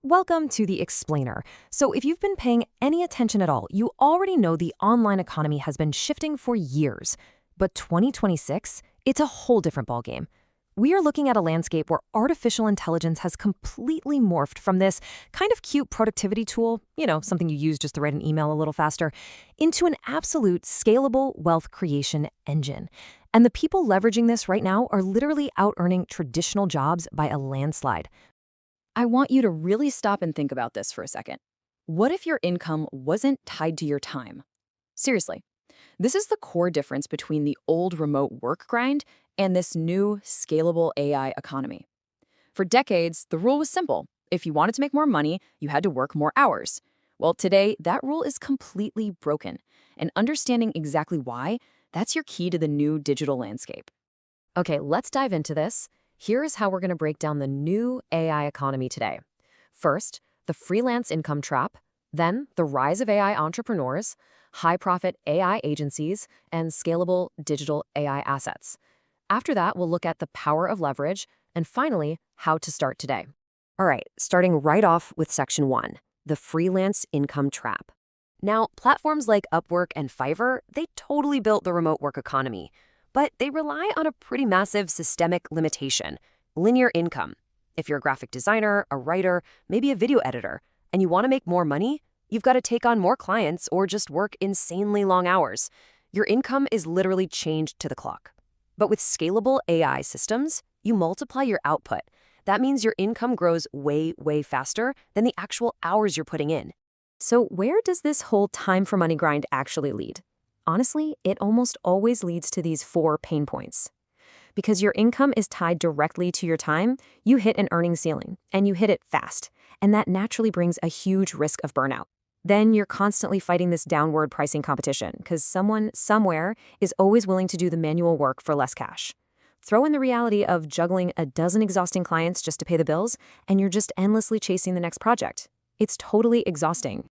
Welcome to The Explainer. So if you've been paying any attention at all, you already know the online economy has been shifting for years. But 2026, it's a whole different ballgame. We are looking at a landscape where artificial intelligence has completely morphed from this kind of cute productivity tool, something you use just to write an email a little faster, into an absolute scalable wealth creation engine. And the people leveraging this right now are literally out-earning traditional jobs by a landslide. I want you to really stop and think about this for a second. What if your income wasn't tied to your time? Seriously, this is the core difference between the old remote work grind and this new scalable AI economy. For decades, the rule was simple. If you wanted to make more money, you had to work more hours. Well, today, that rule is completely broken. And understanding exactly why, that's your key to the new digital landscape. Okay, let's dive into this. Here is how we're going to break down the new AI economy today. First, the freelance income trap, then the rise of AI entrepreneurs, high-profit AI agencies, and scalable digital AI assets. After that, we'll look at the power of leverage, and finally, how to start today. All right, starting right off with Section 1, the freelance income trap. Now, platforms like Upwork and Fiverr, they totally built the remote work economy. But they rely on a pretty massive systemic limitation, linear income. If you're a graphic designer, a writer, maybe a video editor, and you want to make more money, you've got to take on more clients or just work insanely long hours. Your income is literally chained to the clock. But with scalable AI systems, you multiply your output. That means your income grows way, way faster than the actual hours you're putting in. So where does this whole time for money grind actually lead? Honestly, it almost always leads to these 4 pain points. Because your income is tied directly to your time, you hit an earning ceiling, and you hit it fast. And that naturally brings a huge risk of burnout. Then you're constantly fighting this downward pricing competition because someone, somewhere, is always willing to do the manual work for less cash. Throw in the reality of juggling a dozen exhausting clients just to pay the bills, and you're just endlessly chasing the next project. It's totally exhausting.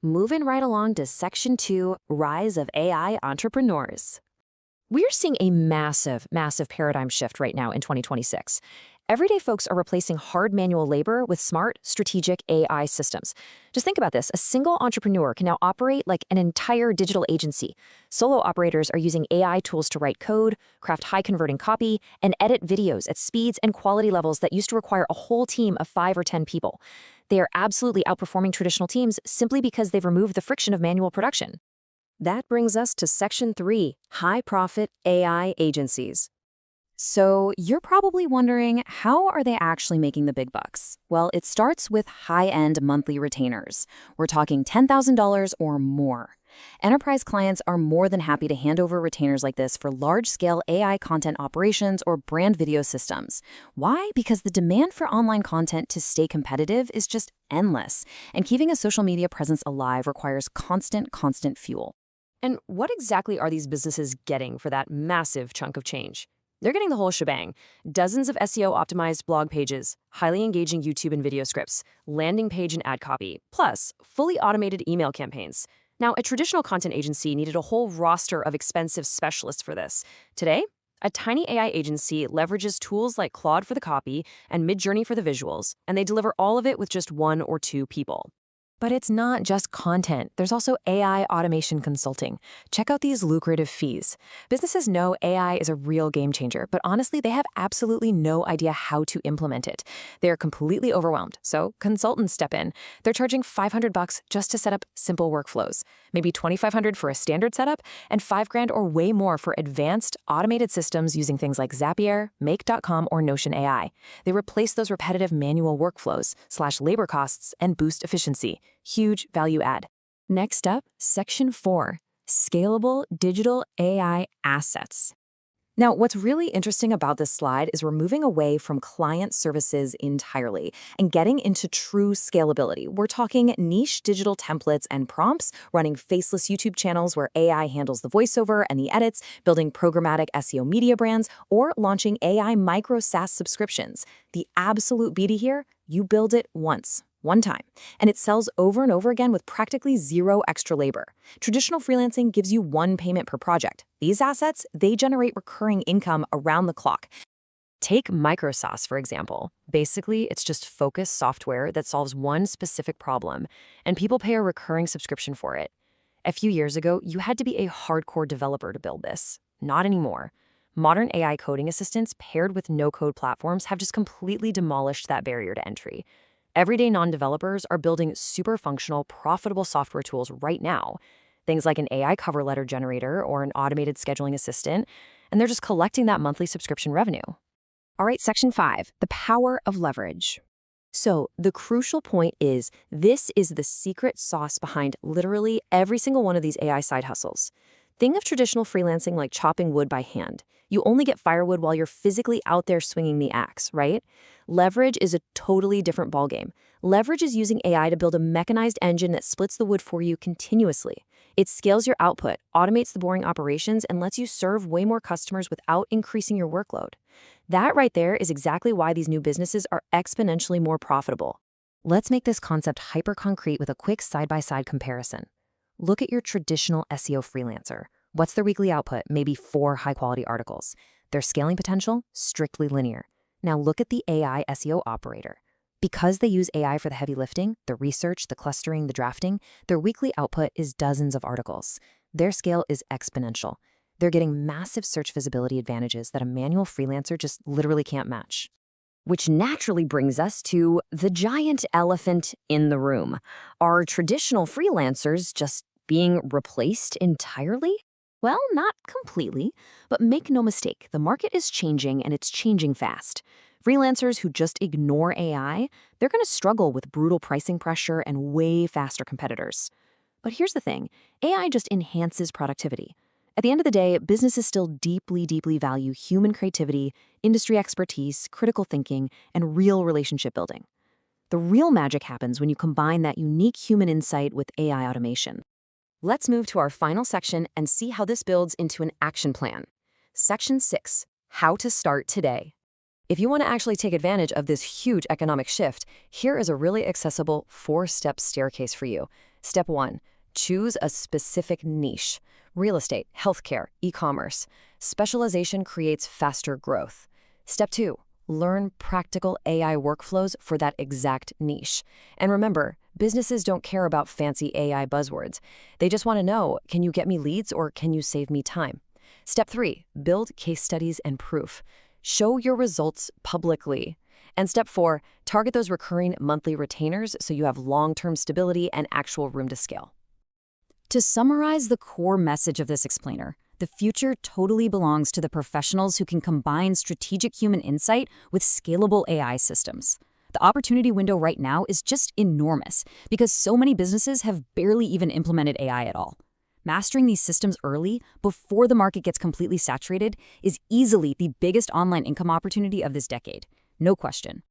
Moving right along to Section 2, Rise of AI Entrepreneurs. We're seeing a massive paradigm shift right now in 2026. Everyday folks are replacing hard manual labor with smart, strategic AI systems. Just think about this. A single entrepreneur can now operate like an entire digital agency. Solo operators are using AI tools to write code, craft high-converting copy, and edit videos at speeds and quality levels that used to require a whole team of 5 or 10 people. They are absolutely outperforming traditional teams simply because they've removed the friction of manual production. That brings us to Section 3, High-Profit AI Agencies. So you're probably wondering, how are they actually making the big bucks? Well, it starts with high-end monthly retainers. We're talking $10,000 or more. Enterprise clients are more than happy to hand over retainers like this for large-scale AI content operations or brand video systems. Why? Because the demand for online content to stay competitive is just endless, and keeping a social media presence alive requires constant fuel. And what exactly are these businesses getting for that massive chunk of change? They're getting the whole shebang. Dozens of SEO-optimized blog pages, highly engaging YouTube and video scripts, landing page and ad copy, plus fully automated email campaigns. Now, a traditional content agency needed a whole roster of expensive specialists for this. Today, a tiny AI agency leverages tools like Claude for the copy and Midjourney for the visuals, and they deliver all of it with just 1 or 2 people. But it's not just content. There's also AI automation consulting. Check out these lucrative fees. Businesses know AI is a real game changer, but honestly, they have absolutely no idea how to implement it. They're completely overwhelmed, so consultants step in. They're charging $500 just to set up simple workflows, maybe $2,500 for a standard setup, and $5,000 or way more for advanced automated systems using things like Zapier, Make.com, or Notion AI. They replace those repetitive manual workflows, slash labor costs, and boost efficiency. Huge value add. Next up, Section 4, Scalable Digital AI Assets. Now, what's really interesting about this slide is we're moving away from client services entirely and getting into true scalability. We're talking niche digital templates and prompts, running faceless YouTube channels where AI handles the voiceover and the edits, building programmatic SEO media brands, or launching AI micro SaaS subscriptions. The absolute beauty here, you build it once. One time, and it sells over and over again with practically zero extra labor. Traditional freelancing gives you 1 payment per project. These assets, they generate recurring income around the clock. Take Microsoft, for example. Basically, it's just focused software that solves one specific problem, and people pay a recurring subscription for it. A few years ago, you had to be a hardcore developer to build this. Not anymore. Modern AI coding assistants paired with no-code platforms have just completely demolished that barrier to entry. Everyday non-developers are building super functional, profitable software tools right now. Things like an AI cover letter generator or an automated scheduling assistant, and they're just collecting that monthly subscription revenue. All right, section 5, the power of leverage. So the crucial point is this is the secret sauce behind literally every single one of these AI side hustles. Think of traditional freelancing like chopping wood by hand. You only get firewood while you're physically out there swinging the axe, right? Leverage is a totally different ballgame. Leverage is using AI to build a mechanized engine that splits the wood for you continuously. It scales your output, automates the boring operations, and lets you serve way more customers without increasing your workload. That right there is exactly why these new businesses are exponentially more profitable. Let's make this concept hyper-concrete with a quick side-by-side comparison. Look at your traditional SEO freelancer. What's their weekly output? Maybe 4 high-quality articles. Their scaling potential? Strictly linear. Now look at the AI SEO operator. Because they use AI for the heavy lifting, the research, the clustering, the drafting, their weekly output is dozens of articles. Their scale is exponential. They're getting massive search visibility advantages that a manual freelancer just literally can't match. Which naturally brings us to the giant elephant in the room. Are traditional freelancers just being replaced entirely? Well, not completely, but make no mistake, the market is changing and it's changing fast. Freelancers who just ignore AI, they're going to struggle with brutal pricing pressure and way faster competitors. But here's the thing, AI just enhances productivity. At the end of the day, businesses still deeply, deeply value human creativity, industry expertise, critical thinking, and real relationship building. The real magic happens when you combine that unique human insight with AI automation. Let's move to our final section and see how this builds into an action plan. Section 6, how to start today. If you want to actually take advantage of this huge economic shift, here is a really accessible 4-step staircase for you. Step 1, choose a specific niche. Real estate, healthcare, e-commerce. Specialization creates faster growth. Step 2, learn practical AI workflows for that exact niche. And remember, businesses don't care about fancy AI buzzwords. They just want to know, can you get me leads or can you save me time? Step 3, build case studies and proof. Show your results publicly. And step 4, target those recurring monthly retainers so you have long-term stability and actual room to scale. To summarize the core message of this explainer, the future totally belongs to the professionals who can combine strategic human insight with scalable AI systems. The opportunity window right now is just enormous because so many businesses have barely even implemented AI at all. Mastering these systems early, before the market gets completely saturated, is easily the biggest online income opportunity of this decade. No question.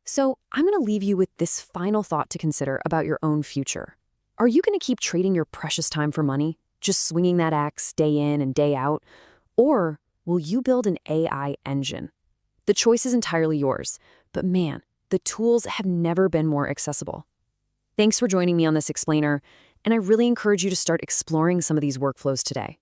So I'm going to leave you with this final thought to consider about your own future. Are you going to keep trading your precious time for money, just swinging that axe day in and day out? Or will you build an AI engine? The choice is entirely yours, but man, the tools have never been more accessible. Thanks for joining me on this explainer, and I really encourage you to start exploring some of these workflows today.